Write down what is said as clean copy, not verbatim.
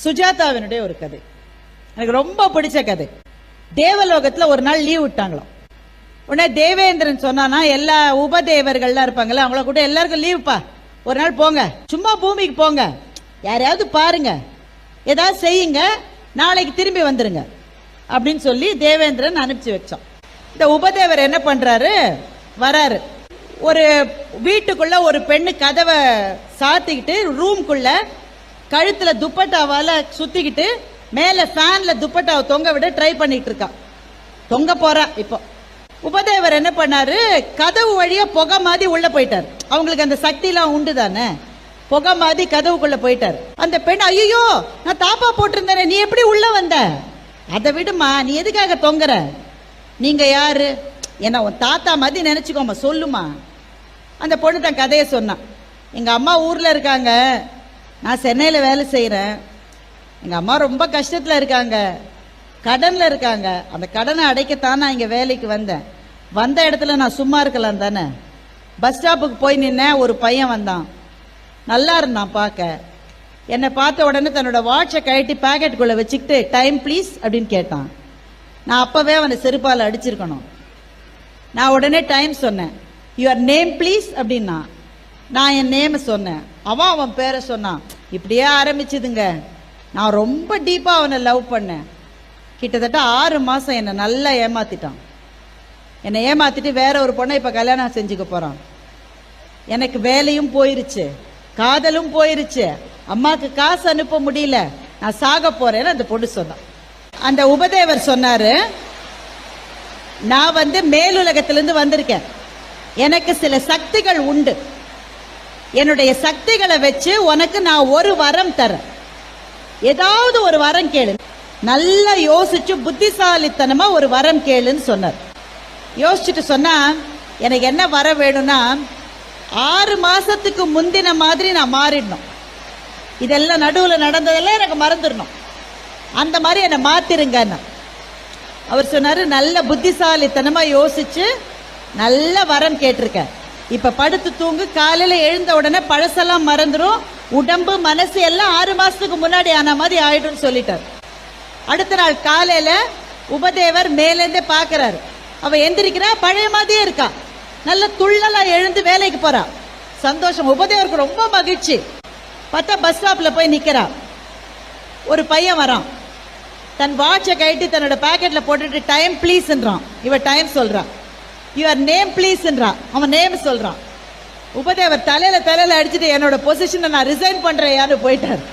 சுஜாதாவினுடைய ஒரு கதை எனக்கு ரொம்ப பிடிச்ச கதை. தேவலோகத்துல ஒரு நாள் லீவ் விட்டாங்களாம். உடனே தேவேந்திரன் சொன்னானா, எல்லா உபதேவர்கள்லாம் இருப்பாங்கல்ல, அவங்கள கூட எல்லாருக்கும் லீவுப்பா, ஒரு நாள் போங்க, சும்மா பூமிக்கு போங்க, யாரையாவது பாருங்க, ஏதாவது செய்யுங்க, நாளைக்கு திரும்பி வந்துருங்க அப்படின்னு சொல்லி தேவேந்திரன் அனுப்பிச்சு வச்சான். இந்த உபதேவர் என்ன பண்றாரு, வராரு. ஒரு வீட்டுக்குள்ள ஒரு பெண்ணு கதவை சாத்திக்கிட்டு ரூம்குள்ள கழுத்துல துப்பட்டாவால சுத்திக்கிட்டு மேல ஃபேன்ல துப்பட்டாவை தொங்க விட ட்ரை பண்ணிட்டு இருக்கா. தொங்க போறா. இப்போ உபதேவர் என்ன பண்ணாரு, கதவு வழியா புகை மாதிரி உள்ள போயிட்டார். அவங்களுக்கு அந்த சக்தி எல்லாம் உண்டு தானே, புகை மாதிரி கதவுக்குள்ள போயிட்டார். அந்த பெண், ஐயோ நான் தாப்பா போட்டிருந்தேன், நீ எப்படி உள்ள வந்த? அதை விடுமா, நீ எதுக்காக தொங்குற? நீங்க யாரு? என்ன உன் தாத்தா மாதிரி நினைச்சுக்கோமா, சொல்லுமா. அந்த பொண்ணு தன் கதையை சொன்னான். எங்க அம்மா ஊர்ல இருக்காங்க, நான் சென்னையில வேலை செய்யறேன், எங்க அம்மா ரொம்ப கஷ்டத்துல இருக்காங்க, கடன்ல இருக்காங்க, அந்த கடனை அடைக்கத்தான் நான் இங்க வேலைக்கு வந்தேன். வந்த இடத்துல நான் சும்மா இருக்கலாம் தானே. பஸ் ஸ்டாப்புக்கு போய் நின்னேன், ஒரு பையன் வந்தான், நல்லா இருந்தான் பார்க்க. என்னை பார்த்த உடனே தன்னோட வாட்சை கழட்டி பேக்கெட்டுக்குள்ள வச்சுக்கிட்டு டைம் ப்ளீஸ் அப்படின்னு கேட்டான். நான் அப்பவே அவனை செருப்பால் அடிச்சிருக்கணும். நான் உடனே டைம் சொன்னேன். யுவர் நேம் ப்ளீஸ் அப்படின்னா நான் என் நேமை சொன்னேன். அவன் பேரை சொன்னான். இப்படியே ஆரம்பிச்சுதுங்க. நான் ரொம்ப டீப்பா அவனை லவ் பண்ணேன். கிட்டத்தட்ட 6 மாசம் என்னை நல்லா ஏமாத்திட்டான். என்னை ஏமாத்திட்டு வேற ஒரு பொண்ணை இப்ப கல்யாணம் செஞ்சுக்க போறான். எனக்கு வேலையும் போயிருச்சு, காதலும் போயிருச்சு, அம்மாக்கு காசு அனுப்ப முடியல, நான் சாக போறேன்னு அந்த பொண்ணு சொன்னான். அந்த உபதேவர் சொன்னாரு, நான் மேலுலகத்திலிருந்து வந்திருக்கேன், எனக்கு சில சக்திகள் உண்டு, என்னுடைய சக்திகளை வச்சு உனக்கு நான் ஒரு வரம் தரேன், ஏதாவது ஒரு வரம் கேளு, நல்லா யோசிச்சு புத்திசாலித்தனமா ஒரு வரம் கேளுன்னு சொன்னார். யோசிச்சுட்டு சொன்னா, எனக்கு என்ன வரம் வேணும்னா 6 மாசத்துக்கு முந்தின மாதிரி நான் மாறிடணும், இதெல்லாம் நடுவில் நடந்ததெல்லாம் எனக்கு மறந்துடணும், அந்த மாதிரி என்னை மாத்திருங்க. அவர் சொன்னாரு, நல்ல புத்திசாலித்தனமா யோசிச்சு நல்ல வரம் கேட்டிருக்க, இப்ப படுத்து தூங்கு, காலையில எழுந்த உடனே பழசெல்லாம் மறந்துடும், உடம்பு மனசு எல்லாம் 6 மாசத்துக்கு முன்னாடி ஆன மாதிரி ஆயிடும் சொல்லிட்டார். அடுத்த நாள் காலையில உபதேவர் மேலேருந்தே பாக்குறாரு. அவ எந்திரிக்கிறா, பழைய மாதிரியே இருக்கா, நல்ல துள்ளலா எழுந்து வேலைக்கு போறா. சந்தோஷம். உபதேவருக்கு ரொம்ப மகிழ்ச்சி. பார்த்தா பஸ் ஸ்டாப்ல போய் நிக்கிறா. ஒரு பையன் வரான், தன் வாட்சை கழட்டி தன்னோட பாக்கெட்ல போட்டுட்டு டைம் ப்ளீஸ்ன்றான். இவ டைம் சொல்றான். யுவர் நேம் ப்ளீஸ்ன்றான். அவன் நேம் சொல்றான். உபதேவர் தலையில அடிச்சுட்டு, என்னோட பொசிஷனை நான் ரிசைன் பண்றேன் போயிட்டார்.